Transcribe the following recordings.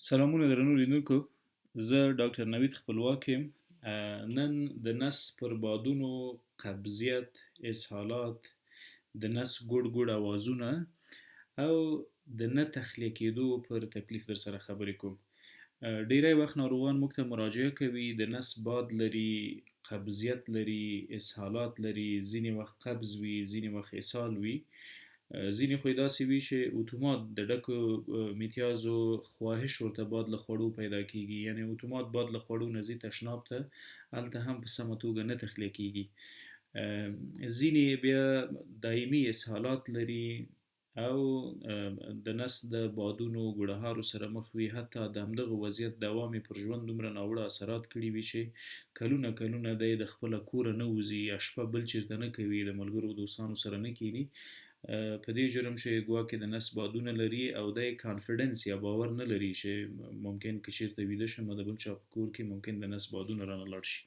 سلامونه درنو لیدونکو. زه ډاکټر نوید خپلواک یم. نن د نس پر بادونو قبضیت، اسهالات، د نس ګوډ ګوډ اوازونه او د نه تخلیه کېدو پر تکلیف در سره خبرې کوم. ډیری وخت ناروغان موږ ته مراجعه کوي، د نس باد لري، قبضیت لري، اسهالات لري، ځینې وخت قبض وي، ځینې وخت اسهال وي. ځینې خو یې داسې وي چې اتومات د ډکو میتیازو خواهش ورته باد له خوړو پیدا کیږي، یعنی اتومات باد له خوړو نه ځي تشناب ته، هلته هم په سمه توګه نه تخلیه کیږي. ځینې بیا دایمي اسهالات لري او د نس د بادونو ګوړهارو سره مخ وي، حتی د همدغه وضعیت دوام یې پر ژوند دومره ناوړه اثرات کړي وي چې کلونه کلونه دی د خپله کوره نه وځي، یا شپه بل چېرته نه کوي، د ملګرو دوستانو سره نه کیني، په دې جرم چې ګواکې د نس بادونه لري او دی کانفیډنس یا باور نه لري چې ممکن که چېرته ویده شم د بل چا په کور کې ممکن د نس بادونه رانه لاړ شي.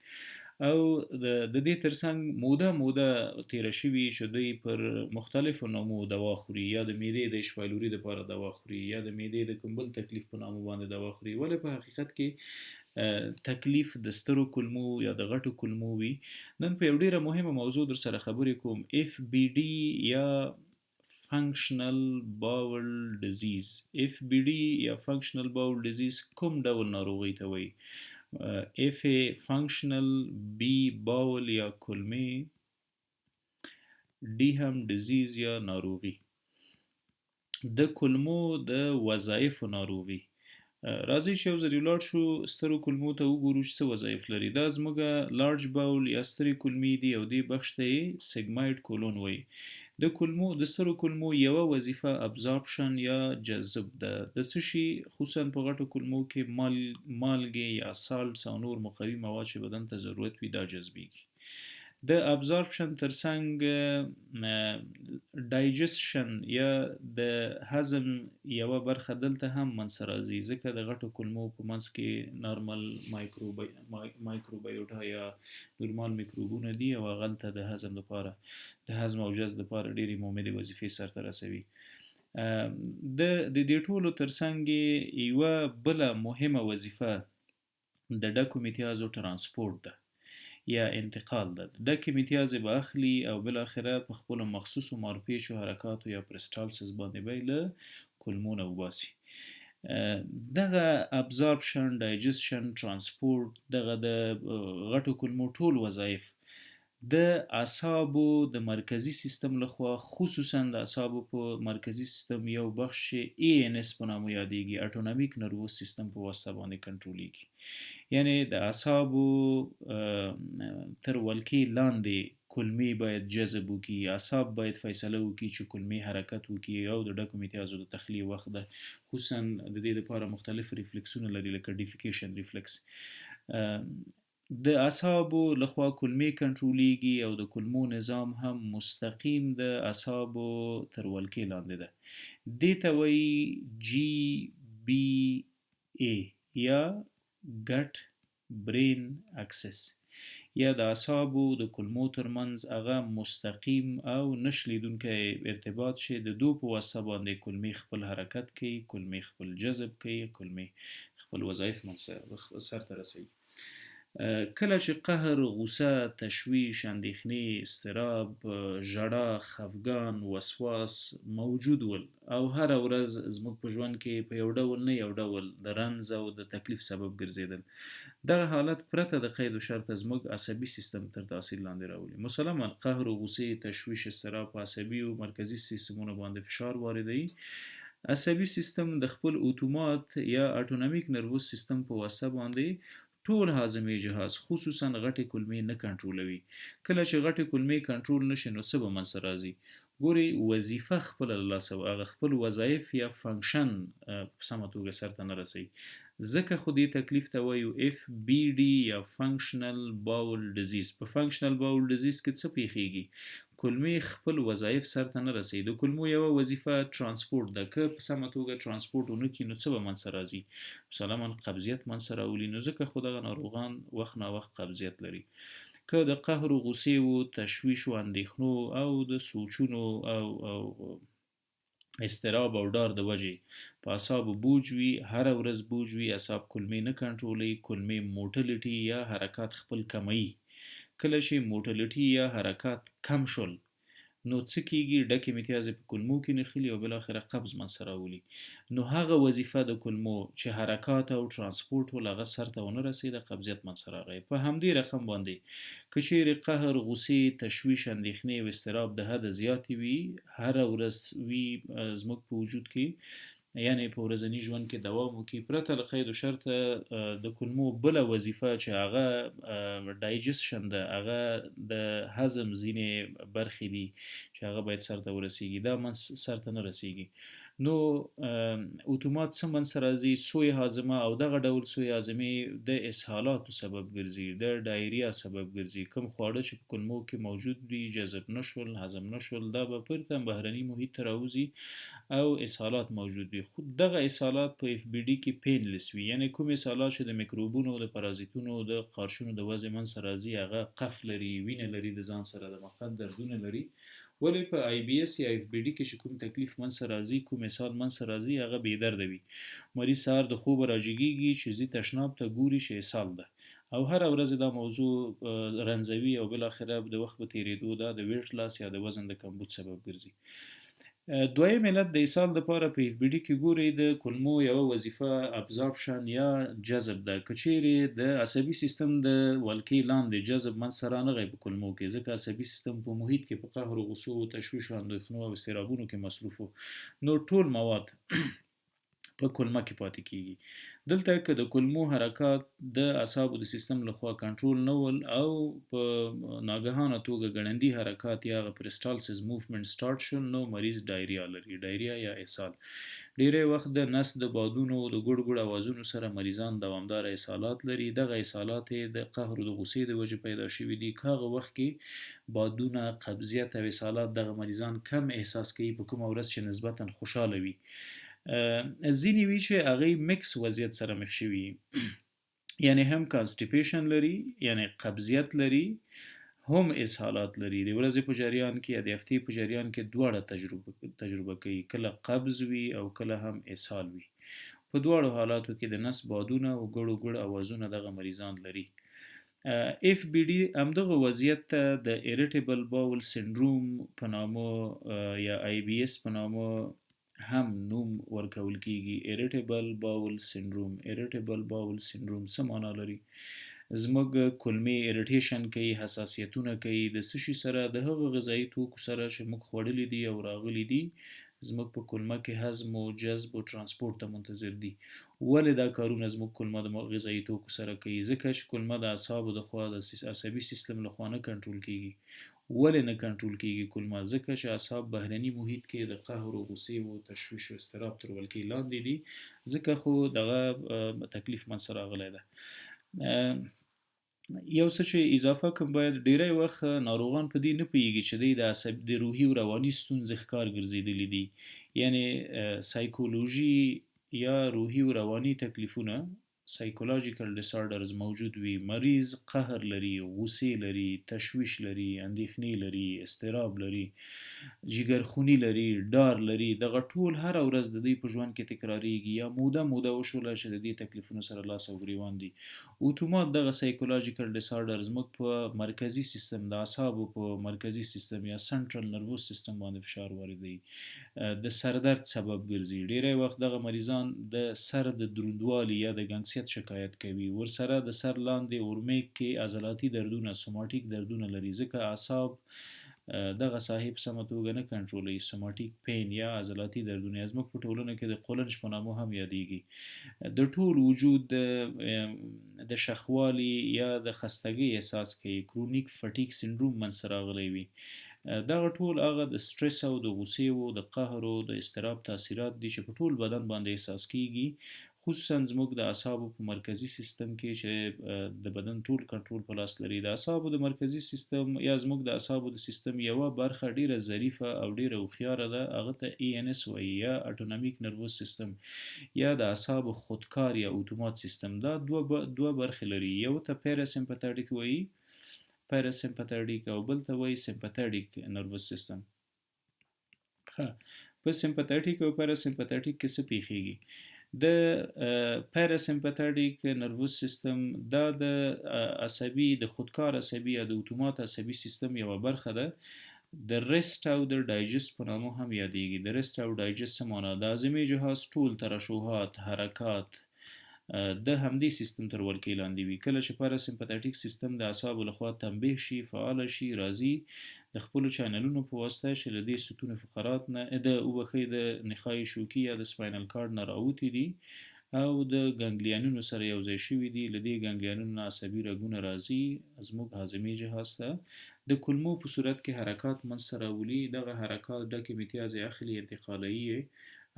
او د دې ترڅنګ موده تیره شوي چې دوی پر مختلفو نامو دوا خوري، یا د معدې د اشپایلوري دپاره دوا خوري، یا د معدې د کوم بل تکلیف په نامو باندې دوا خوري، ولې په حقیقت کې تکلیف د سترو کلمو یا د غټو کلمو وي. نن په یو ډیره مهمه موضوع در سره خبرې کوم، اف بی ډي یا فنکشنل باول ډیزیز. اف بی ډي یا فنکشنل باول ډیزیز کوم ډول ناروغي ته وایي؟ اف فنکشنل، بی باول یا کلمې، ډي هم ډیزیز یا ناروغي. د کلمو د وظایفو ناروغي. راځئ چې یو ځل ولاړ شو سترو کلمو ته وګورو چې څه وظایف لري. دا زموږ لارج باول یا سترې کلمې دي او دې بخش ته یې سیګماید کولون وایي. د سترو کلمو یوه وظیفه ابزارپشن یا جذب ده. د څه شي خصوصا په غټو کلمو کې مالګې یا سالټس او نور مقوي مواد چې بدن ته ضرورت وي دا جذبیږي. د ابزارپشن ترڅنګ ډایجسشن یا د هضم یوه برخه دلته هم منځته راځي، ځکه د غټو کلمو په منځ کې نارمل مایکروبیوټا یا نورمال میکروبونه دي او هغه هلته د هضم لپاره، د هضم او جذب لپاره ډېرې مهمې وظیفې سرته رسوي. د دې ټولو ترڅنګ یوه بله مهمه وظیفه د ډکو میتیازو ترانسپورت ده یا انتقال ده. ډکې میتیازې به اخلي او بالاخره په خپلو مخصوصو مارپیچو حرکاتو یا پرسټالسس باندې به یې له کلمو نه وباسي. دغه ابزارپشن، ډایجسشن، ترانسپورت، دغه د غټو کلمو ټول وظایف د اعصابو د مرکزي سیستم لخوا، خصوصا د اعصابو په مرکزي سیستم یو بخش ANS په نامه یادیږي، اټونومیک نروس سیستم په واسطه باندې کنټرولیږي. یعنی د اعصابو تر ولکې لاندې کلمې باید جذب وکړي، اعصاب باید فیصله وکړي چې کلمې حرکت وکړي او د ډکو میتیازو د تخلیې وخت ده. خصوصا د دې لپاره مختلف ریفلکسونه لري لکه ډیفیکیشن ریفلکس. د اعصابو لخوا کلمې کنټرولیږي او د کلمو نظام هم مستقیم د اعصابو تر ولکې لاندې ده. دې ته وایي GBA یا ګټ برین اکسس، یا د اعصابو د کلمو ترمنځ هغه مستقیم او نشلیدونکی ارتباط چې د دو په واسطه باندې کلمې خپل حرکت کوي، کلمې خپل جذب کوي، کلمې خپل وظایف سرته رسوي. کله چې قهر، غوسه، تشویش، اندېښنې، اضطراب، ژړا، خفګان، وسواس موجود ول او هره ورځ زموږ په ژوند کې په یو ډول نه یو ډول د رنځ او د تکلیف سبب ګرځېدل، دغه حالت پرته د قید و شرطه زموږ عصبي سیستم تر تاثیر لاندې راولي. مسلماً قهر و غوسې، تشویش، اضطراب په عصبي او مرکزي سیستمونو باندې فشار واردوي. عصبي سیستم د خپل اتومات یا اټونومیک نروس سیستم په واسطه باندې ټول هاضمي جهاز خصوصا غټې کلمې نه کنټرولوي. کله چې غټې کلمې کنټرول نشي نو څه به منځته راځي؟ ګوري وظیفه خپله له لاسه هغه خپل وظایف یا فنکشن په سمه توګه سرته نه رسوي. ځکه خو دې تکلیف ته وایو اف بی ډي یا فنکشنل باول ډیزیز. په فنکشنل باول ډیزیز کې څه پیښیږي؟ کلمې خپل وظایف سرته نه رسوي. د کلمو یوه وظیفه ترانسپورت ده، که په سمه توګه ترانسپورت ونه کړي نو څه به منځته راځي؟ مسلماً قبضیت منځته راولي. نو ځکه خو دغه ناروغان وخت ناوخت قبضیت لري. که د قهر و غوسې و، تشویش و اندېښنو او د سوچونو او اضطراب او ډار د وجې په اعصابو بوج وي، هره ورځ بوج وي، اعصاب کلمې نه کنټرولوي، کلمې موټیلیټي یا حرکات خپل کموي. کله چې موټیلیټي یا حرکات کم شول نو څه کېږي؟ ډکې متیازې په کولمو کې نښلي او بالاخره قبض منځته راولي. نو هغه وظیفه د کولمو چې حرکات او ترانسپورټ ول هغه سرته ونه رسېده، قبضیت منځته راغی. په همدې رقم باندې که چیرې قهر، غوسې، تشویش، اندېښنې او اضطراب د حده زیاتې وي، هره ورځ وي زموږ په وجود کې، یعنی په ورځني ژوند کې دوام وکړي پرته له قید و شرطه، د کولمو بله وظیفه چې هغه ډایجسشن ده، هغه د هضم ځینې برخې دي چې هغه باید سرته ورسیږي، دا سرته نه رسیږي. نو اتومات څه منځته راځي؟ سوی هاضمه، او دغه ډول سوی هاضمې د اسهالاتو سبب ګرځي، د ډایریا سبب ګرځي. کوم خواړه چې په کولمو کې موجود دي جذب نشول، هضم نشول، دا به پرته بهرني محیط ته راوځي او اسهالات موجود وي. خو دغه اسهالات په اف بی ډي کې پینلس وي، یعنی کوم اسهالات چې د میکروبونو، د پرازیتونو، د قارشونو د وضع منځته راځي هغه قف لري، وینه لري د ځان سره، د مقعد دردونه لري. ولی په آی بی اس یا اف بی ډي کې چې کوم تکلیف منځته راځي، کوم اسهال منځته راځي، هغه بې درده وي. مریض سهار د خوبه راجګیږي چې ځي تشناب ته ګوري چې اسهال ده، او هره ورځ دا موضوع رنځوي او بالاخره د وخت په تیریدو دا د ویټ لاس یا د وزن د کمبود سبب ګرځي. دویم علت د اسهال دپاره په اف بی ډي کې ګورئ د کولمو یوه وظیفه ابزاربشن یا جذب ده. که چیرې د عصبي سیستم د ولکې لاندې جذب منځته رانغی په کولمو کې، ځکه عصبي سیستم په محیط کې په قهر و غوسو، تشویش و اندېښنو او اضطرابونو کې مصروف و، نو ټول مواد په کولمه کې پاتې کیږي. دلته که د کولمو حرکات د اعصابو د سیستم لخوا کنټرول نه ول او په ناګهانه توګه ګړندي حرکات یا پرسټالسز موومنټ سٹارټ شول، نو مریض ډایریا لري، ډایریا یا اسهال. ډیری وخت د نس د بادونو د ګډ ګډ اوازونو سره مریضان دوامداره اسهالات لري. دغه اسهالات د قهر او د غوسې د وجې پیدا شوي دي. که هغه وخت کې بادونه، قبضیت او اسهالات دغه مریضان کم احساس کوي په کومه ورځ چې نسبتا خوشحاله وي. ځینې وي چې هغوی مکس وضعیت سره مخ شوي، یعنی هم کانسټیپیشن لري، یعنی قبضیت لري، هم اسهالات لري. د ورځې په جریان کې یا د هفتې په جریان کې دواړه تجربه کوي، کله قبض وي او کله هم اسهال وي. په دواړو حالاتو کې د نس بادونه او ګړو ګړ اوازونه دغه مریضان لري. اف بی ډي همدغه وضعیت ته د ایریټیبل باول سندروم په نامه یا آی بی اس په نامه هم نوم ورکول کیږي. ایریټیبل باول سندروم، ایریټیبل باول سندروم څه معنا لري؟ زموږ کولمې ایریټیشن کوي، حساسیتونه کوي، د څه شي سره؟ د هغه غذایي توکو سره چې موږ خوړلي دي او راغلي دي، زموږ په کولمه کې هضم او جذب او ترانسپورټ ته منتظر دي. ولې دا کارونه زموږ کولمه د غذایي توکو سره کوي؟ ځکه چې کولمه د اعصابو د خوا د عصبي سیستم لخوا نه کنټرول کیږي. ولې نه کنټرول کیږي کولمه؟ ځکه چې اعصاب بهرني محیط کې د قهر او غوسې او تشویش او اضطراب تر ولکې لاندې دي، ځکه خو دغه تکلیف منځته راغلی ده. یو څه چې اضافه کوم، باید ډیری وخت ناروغان په دې نه پوهیږي چې د روحي او رواني ستونزې ښکار ګرځېدلي دي، یعنی سایکولوژي یا روحي او رواني تکلیفونه، سایکولوژیکل ډیسارډرز موجود وي. مریض قهر لري، غوسې لري، تشویش لري، اندېښنې لري، اضطراب لري، جګرخوني لري، ډار لري. دغه ټول هره ورځ د دوی په ژوند کې تکراریږي یا موده وشوله چې د دې تکلیفونو سره لاس او ګریوان دي. اتومات دغه سایکولوژیکل ډیسارډر زموږ په مرکزي سیستم، د اعصابو په مرکزي سیستم یا سنټرل نروس سیستم باندې فشار واردوي، د سردرد سبب ګرځي. ډیری وخت دغه مریضان د سر د دروندوالي یا د ګنګسیت شکایت کوي. ورسره د سر لاندې اورمیک کې عضلاتي دردونه، سوماټیک دردونه لري، ځکه اعصاب دغه ساحې په سمه توګه نه کنټرولوي. سوماټیک پین یا عضلاتي دردونه زموږ په ټولنه کې د قولنج په نامه هم یادیږي. د ټول وجود د شخوالي یا د خستګۍ احساس کوي. کرونیک فټیک سندروم منځته راغلی وي. دغه ټول هغه د سټرس او د غوسې او د قهر او د اضطراب تاثیرات دي چې په ټول بدن باندې احساس کیږي، خصوصا زموږ د اعصابو په مرکزي سیستم کې چې د بدن ټول کنټرول په لاس لري. د اعصابو د مرکزي سیستم یا زموږ د اعصابو د سیستم یوه برخه ډیره ظریفه او ډیره هوښیاره ده، هغه ته ای ان اس وایي یا اټونومیک نروس سیستم یا د اعصابو خودکار یا اتومات سیستم. دا دوه برخې لري، یو ته پیراسمپتاټیک وایي، پیراسمپتاټیک، او بل ته وایي سمپتاټیک نروس سیستم. ښه، په سمپاتیټیک او پاراسمپاتیټیک کې څه پیښیږي؟ د پاراسمپاتیټیک نروس سیستم دا د عصبي د خودکار عصبي یا د اتومات عصبي سیستم یوه برخه ده. د ریسټ او د ډایجست په نامه هم یادېږي. د ریسټ او ډایجست څه معنا؟ د هاضمې جهاز ټول ترشحات، حرکات د همدې سیستم تر ولکې لاندې وي. کله چې پاراسمپاتیټیک سیستم د اعصابو لخوا تنبیه شي، فعال شي، راځي د خپلو چینلونو په واسطه چې له دې ستون فقرات نه د نخاع شوکي یا د سپاینل کارډ نه راوتي دي او د ګنګلیانونو سره یوځای شوي دي. له دې ګنګلیانونو نه عصبي رګونه راځي زموږ هاضمي جهاز ته د کولمو په صورت کې حرکات منځته راولي. دغه حرکات ډکې امتیازې اخلي، انتقالوي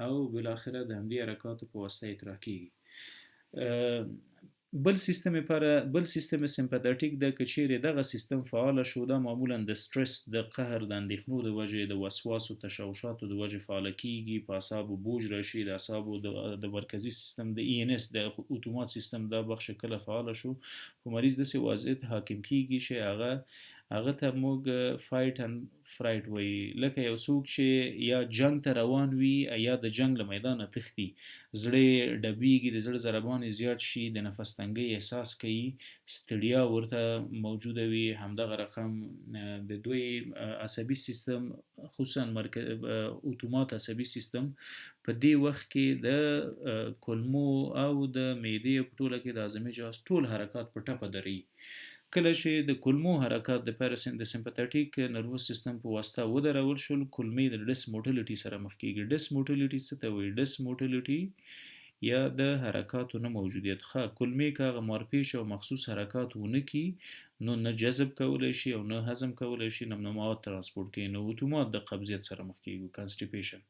او بالاخره د همدې حرکاتو په واسطه اطراح کیږي. بل سیستم سمپاتیټیک د کچېرې دغه سیستم فعال شو، دا معمولا د سټرس، د قهر، د اندېښنو د وجې، د وسواسو تشوشاتو د وجې فعال کیږي. په اعصابو بوج راشي. د اعصابو د مرکزي سیستم د ای ان اس د اتومات سیستم دا بخش کله فعال شو، په مریض داسې وضعیت حاکم کیږي چې هغه ته موږ فایټ اند فرایټ وایي. لکه یو څوک چې یا جنگ ته روان وي یا د جنگ له میدانه تښتي، زړه یې ډبیږي، د زړه ضربان یې زیات شي، د نفس تنګۍ احساس کوي، ستړیا ورته موجوده وي. همدغه رقم د دوی عصبي سیستم خصوصا اتومات عصبي سیستم په دې وخت کې د کولمو او د معدې په ټوله کې د هاضمې جهاز ټول حرکات په ټپه دروي. کله چې د کولمو حرکات د سمپاتیټیک نروس سیستم په واسطه ودرول شول، کولمې د ډس موټیلیټي سره مخ کیږي. ډس موټیلیټي څه ته وایي؟ ډس موټیلیټي یا د حرکاتو نه موجودیت. کولمې که هغه مارپیچ او مخصوص حرکات ونه کی، نو نه جذب کولی شي او نه هضم کولی شي، نه مواد ترانسپورټ کوي، نو اتومات د قبضیت سره مخ کیږي، کانسټیپیشن.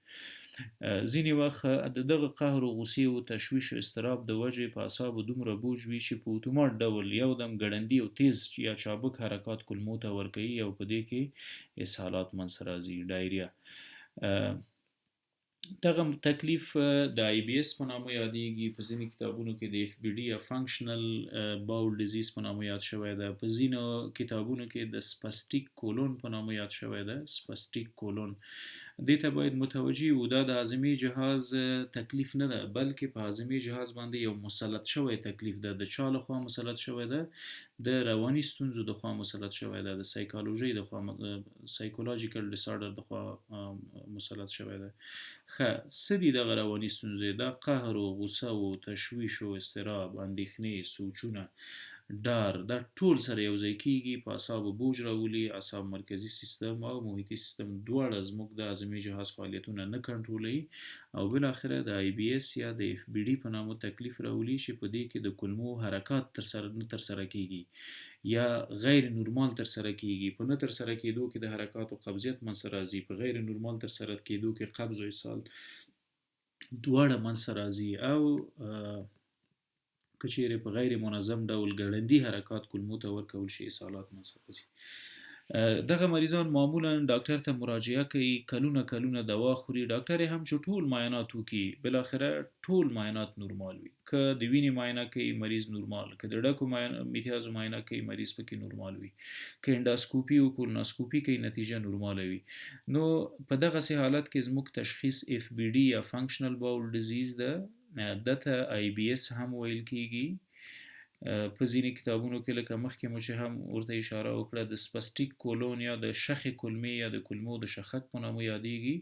ځینې وخت د دغه قهر او غوسې او تشویش او اضطراب د وجې په اعصابو دومره بوج وي چې په اتومات ډول یو دم ګړندي او تیز یا چابک حرکات کولمو ته ورکوي او په دې کې اسهالات منځته راځي، ډایریا. دغه تکلیف د آی بی اس په نامه یادېږي. په ځینې کتابونو کې د اف بی ډي یا فنکشنل باول ډیزیز په نامه یاد شوی ده. په ځینو کتابونو کې د سپاسټیک کولون په نامه یاد شوی ده. سپاسټیک کولون دې ته باید متوجه وو. دا د هاضمې جهاز تکلیف نه ده، بلکې په هاضمې جهاز باندې یو مسلط شوی تکلیف ده. د چا لخوا مسلط شوی ده؟ د رواني ستونزو د خوا مسلط شوی ده، د سایکالوژي د خوا، سایکولوژیکل ډیسارډر د خوا مسلط شوی ده. څه دي دغه رواني ستونزې؟ دا قهر او غوسه او تشویش او اضطراب، اندېښنې، سوچونه، ډار، دا ټول سره یوځای کیږي، په اعصابو بوج راولي. اعصاب مرکزي سیستم او محیطي سیستم دواړه زموږ د هاضمې جهاز فعالیتونه نه کنټرولوي او بالاخره د آی بی اس یا د اف بی ډي په نامه تکلیف راولي چې په دې کې د کولمو حرکات ترسره کیږي یا غیر نورمال ترسره کیږي. په نه ترسره کېدو کې د حرکاتو قبضیت منځته راځي، په غیر نورمال ترسره کېدو کې قبض او اسهال دواړه منځته راځي او که چیرې په غیر منظم ډول ګړندي حرکات کولمو ته ورکول شي، اسهالات منځته راځي. دغه مریضان معمولا ډاکټر ته مراجعه کوي، کلونه دوا خوري، ډاکټر هم چې ټول معاینات وکړي، بالاخره ټول معاینات نورمال وي. که د وینې معاینه کوي مریض نورمال، که د ډکو امتیازو معاینه کوي مریض پکې نورمال وي، که انډاسکوپي او کولوناسکوپي کوي نتیجه نورمال وي. نو په دغسې حالت کې زموږ تشخیص اف بی ډي یا فنکشنل باول ډیزیز ده. دته آی بی اس هم ویل کیږي. په ځینې کتابونو کې لکه مخکې مو چې هم ورته اشاره وکړه د سپاسټیک کولون یا د شخې کولمې یا د کولمو د شخک په نامه یادېږي.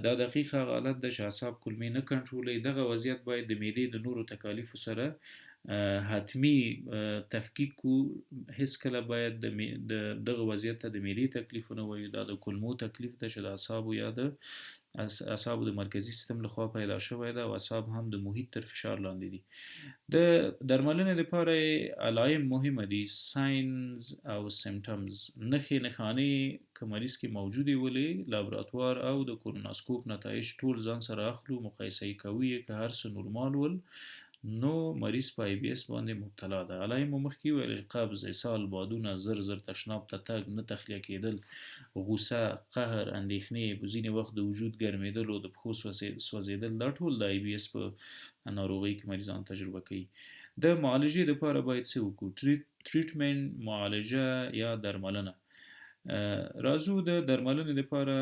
دا دقیق هغه حالت ده چې اعصاب کولمې نه کنټرولوي. دغه وضعیت باید د معدې د نورو تکالیفو سره حتمی تفکیک کو. هیڅکله باید دغه وضعیت ته د معدې تکلیف ونه وایو، دا د کولمو تکلیف ده چې د اعصابو یا د اعصابو د مرکزي سیستم لخوا پیدا شوی ده او اعصاب هم د محیط تر فشار لاندې دي. د درملنې لپاره علایم مهمه دي، ساینز او سیمټمز، نښې نښانې که مریض کې موجودې ولې، لابراتوار او د کولوناسکوپ نتایج ټول ځان سره اخلو، مقایسه یې کوي. که هر څه نورمال ول نو مریض په آی بی اس باندې مبتلا ده. علایم مو مخکې ویل: قبض، اسهال، بادونه، زر تشناب ته تګ، نه تخلیه کېدل، غوسه، قهر، اندېښنې، ځینې وخت د وجود ګرمېدل او د پښو سوځېدل، دا ټول د آی بی اس په ناروغۍ کې مریضان تجربه کوي. د معالجې لپاره باید څه وکړو؟ ټریټمنټ، معالجه یا درملنه. راځو د درملنې لپاره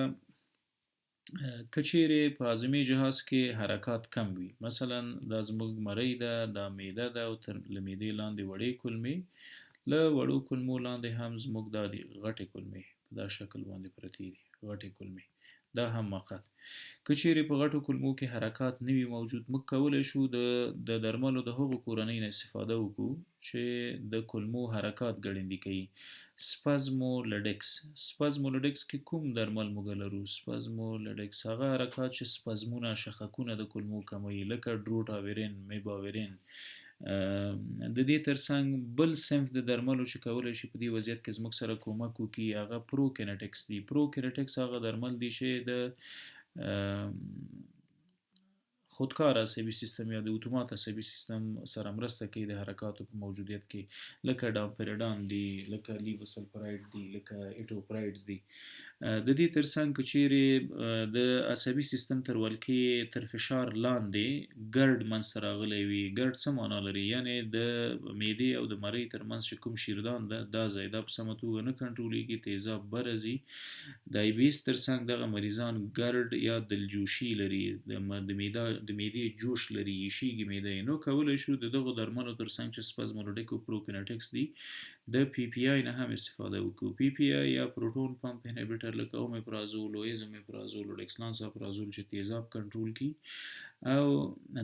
که چیرې په هاضمې جهاز کې حرکات کم وي، مثلا دا زموږ مرۍ ده، دا معده ده او له معدې لاندې وړې کولمې، له وړو کولمو لاندې هم زموږ دا دي غټې کولمې په دا شکل باندې پرتې دي، غټې کولمې دا هم موقت. که چیرې په غټو کولمو کې حرکات نه وي موجود، موږ کولی شو د درملو د هغو کورنۍ نه استفاده وکړو چې د کولمو حرکات ګړندي کوي. سپازمولډکس کې کوم درمل موږ لرو؟ سپازمولډکس هغه حرکات چې سپازمونه شخکونه د کولمو کموي، لکه ډروټاویرین، میباویرین. د دې ترڅنګ بل صنف د درملو چې کولی شي په دې وضعیت کې زموږ سره کومک وکړي هغه پروکینټکس دي. پروکینټکس هغه درمل دي چې د خودکار عصبي سیستم یا د اتومات عصبي سیستم سره مرسته کوي د حرکاتو په موجودیت کې، لکه ډامپریډان دي، لکه لیوسلفراید دي، لکه ایټوپرایډز دي. د دې ترڅنګ که چیرې د عصبي سیستم تر ولکې تر فشار لاندې ګرد منځته راغلی وي، ګرد څه معنا لري؟ یعنې د معدې او د مرۍ ترمنځ چې کوم شیردان ده دا ځای دا په سمه توګه نه کنټرولېږي، تیزاب بره ځي. د آی بي اس ترڅنګ دغه مریضان ګرد یا دلجوشي لري، د معدې جوش لري، یشیږي معده یې. نو کولی شو د دغو درملو ترڅنګ چې سپازمولډک او پروکینټکس دي د پی پی آی نه هم استفاده وکړو. پی پی آی یا پروټون پمپ انهبیټر لکه اومیپرازول او ایزومیپرازول او ډکسلانساپرازول چې تیزاب کنټرول کړي. او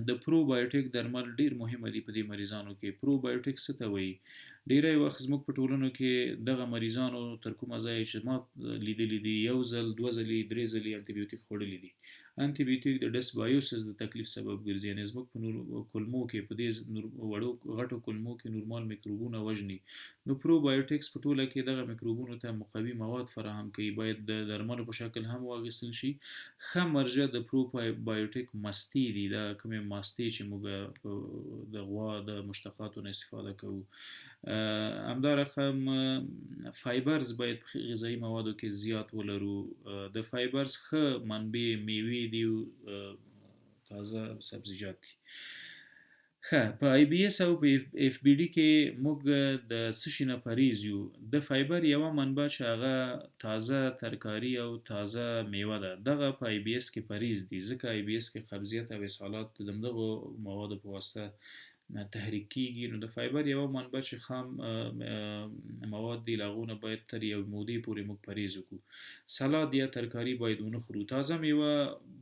د پروبایوټیک درمل ډیر مهمه دي په دې مریضانو کې. پروبایوټیک څه ته وایي؟ ډیری وخت زموږ په ټولنو کې دغه مریضانو تر کومه ځایه چې ما لیدلی دي یو ځل، دوه ځلې، درې ځلې انټي بیوټیک خوړلي دي. انټي بیوټیک د ډسبایوسس د تکلیف سبب ګرځي، یعنې زموږ په کولمو کې په دې وړو غټو کولمو کې نورمال میکروبونه وژني. نو پروبایوټیکس په ټوله کې دغه میکروبونو ته مقوي مواد فراهم کوي، باید د درملو په شکل هم واخیستل شي. ښه مرجع د پروبایوټیک مستې دي، دا کومې مستې چې موږ د غوا د مشتقاتو نه استفاده کوو. همدارقم فایبرز باید په غذایي موادو کې زیات ولرو. د فایبرز ښه منبع میوې دي او تازه سبزیجات دي. ښه، په آی بي اس او په اف بي ډي کې موږ د څه شي نه پریز یو؟ د فایبر یوه منبع چې هغه تازه ترکاري او تازه میوه ده، دغه په آی بي اس کې پریز دي، ځکه آی بي اس کې قبضیت او اسهالات د دغو موادو په واسطه تحریک کیږي. نو د فایبر یوه منبع چې خام مواد دي له هغو نه باید تر یو مودې پورې موږ پرهیز وکړو. سلاد یا ترکاري باید ونه خورو. تازه میوه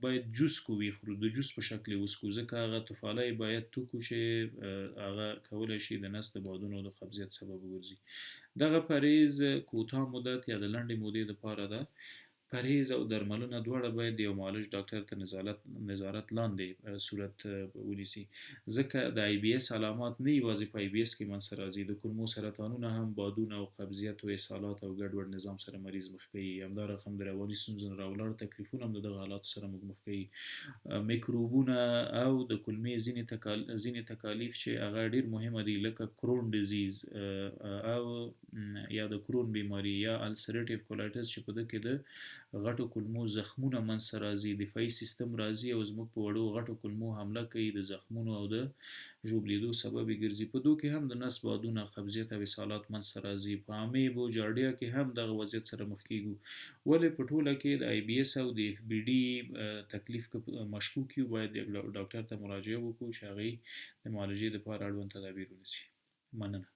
باید جوس کو وخورو، د جوس په شکل یې وڅښو، ځکه هغه طفالی باید توکو چې هغه کولی شي د نس د بادونو د قبضیت سبب وګرځي. دغه پرهیز کوتاه مدت یا د لنډې مودې دپاره ده. پرهیز او درملونه دواړه باید د یو معالج ډاکټر تر نظارت لاندې صورت ونیسي، ځکه د آی بي اس علامات نه یوازې په آی بي اس کې منځته راځي، د کولمو سرطانونه هم بادونه او قبضیت او اسهالات او ګډوډ نظام سره مریض مخ کوي. همدارقم د رواني ستونزو نه راولاړ تکلیفونه هم د دغه حالاتو سره موږ مخ کوي. میکروبونه او د کولمې ځینې تکالیف چې هغه ډیر مهمه دي، لکه کرون ډیزیز او یا د کرون بیماری یا السریټیو کولایټس چې په ده کې د غټو کولمو زخمونه منځته راځي، دفاعي سیستم راځي او زموږ په وړو غټو کولمو حمله کوي، د زخمونو او د ژوبلیدو سبب یې ګرځي. په دو کې هم د نس بادونه، قبضیت او اسهالات منځته راځي. په امیبو جارډیا کې هم دغه وضعیت سره مخ کیږو. ولې په ټوله کې د آی بي اس او د اف بي ډي تکلیف که مشکوک یو باید ډاکټر ته مراجعه وکړو چې هغې د معالجې دپاره اړوند تدابیر ونیسي. مننه.